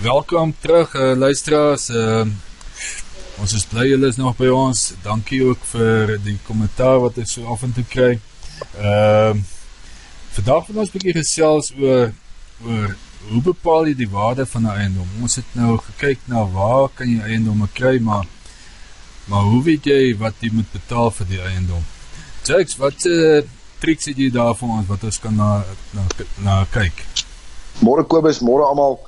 Welkom terug, luisteraars. Ons is bly julle is nog by ons. Dankie ook vir die kommentaar wat ek so af en toe kry. Vandag wil ons 'n bietjie gesels oor hoe bepaal jy die waarde van 'n eiendom. Ons het nou gekyk na waar kan jy eiendomme kry, maar hoe weet jy wat jy moet betaal vir die eiendom? Jakes, wat tricks het jy daar vir ons wat ons kan na kyk? Môre Kobus, môre almal.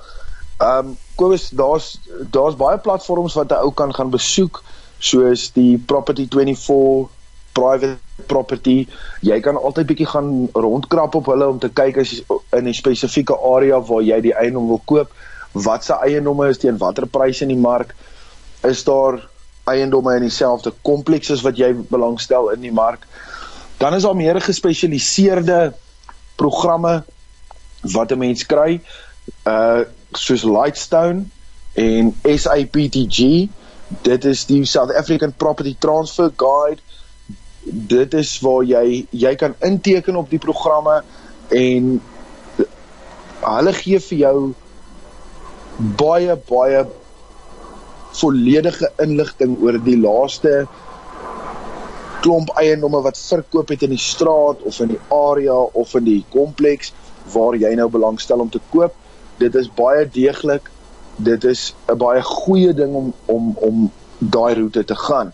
Kobus, daar's baie platforms wat 'n ou kan gaan besoek, soos die Property 24, Private Property. Jy kan altyd bietjie gaan rondkrap op hulle om te kyk as jy in 'n spesifieke area waar jy die eiendom wil koop, wat se eiendomme is teen watter pryse in die mark, is daar eiendomme in dieselfde kompleks as wat jy belangstel in die mark. Dan is daar meer gespesialiseerde programme wat 'n mens kry, soos Lightstone en SAPTG. Dit is die South African Property Transfer Guide. Dit is waar jy kan inteken op die programme en hulle gee vir jou baie volledige inligting oor die laaste klomp eiendomme wat verkoop het in die straat of in die area of in die kompleks waar jy nou belangstel om te koop. Dit is baie deeglik, dit is 'n baie goeie ding om daai roete te gaan.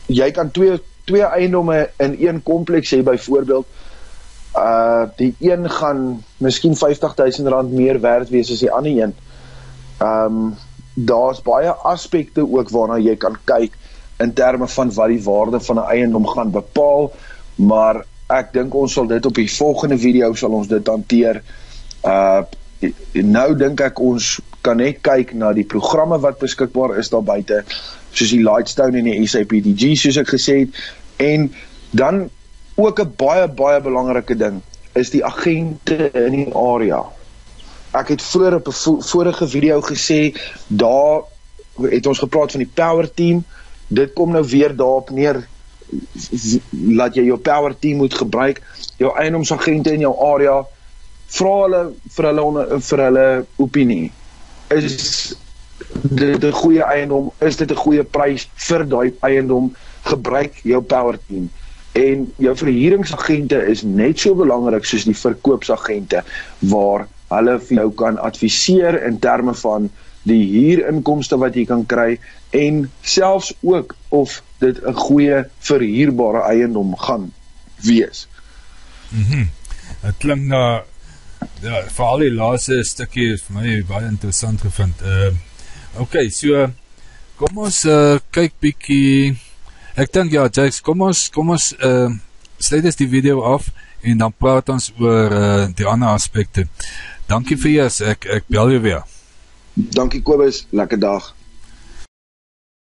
Jy kan twee eiendomme in een kompleks hê byvoorbeeld. Die een gaan miskien R50,000 meer werd wees as die ander een. Daar's baie aspekte ook waarna jy kan kyk in terme van wat die waarde van 'n eiendom gaan bepaal, maar ek dink ons sal dit op die volgende video sal ons dit hanteer. Nou dink ek ons kan net kyk na die programme wat beskikbaar is daar buite, soos die Lightstone en die SAPTG soos ek gesê het, en dan ook 'n baie belangrike ding is die agente in die area. Ek het vroeër op 'n vorige video gesê, daar het ons gepraat van die power team. Dit kom nou weer daarop neer, laat jy jou power team moet gebruik, jou eiendomsagente in jou area, vra hulle vir hulle opinie. Is dit 'n goeie eiendom? Is dit 'n goeie prys vir daai eiendom? Gebruik jou power team. En jou verhuuringsagente is net so belangrik soos die verkoopsagente, waar hulle vir jou kan adviseer in terme van die huurinkomste wat jy kan kry, en selfs ook of dit 'n goeie verhuurbare eiendom gaan wees. Het klink na, veral die laaste stukkie is vir my baie interessant gevind. Okay, so kom ons kyk bietjie. Ek dink Jakes, kom ons sluit ons die video af en dan praat ons oor die ander aspekte. Dankie vir jou, ek bel jou weer. Dankie Kobus, lekker dag.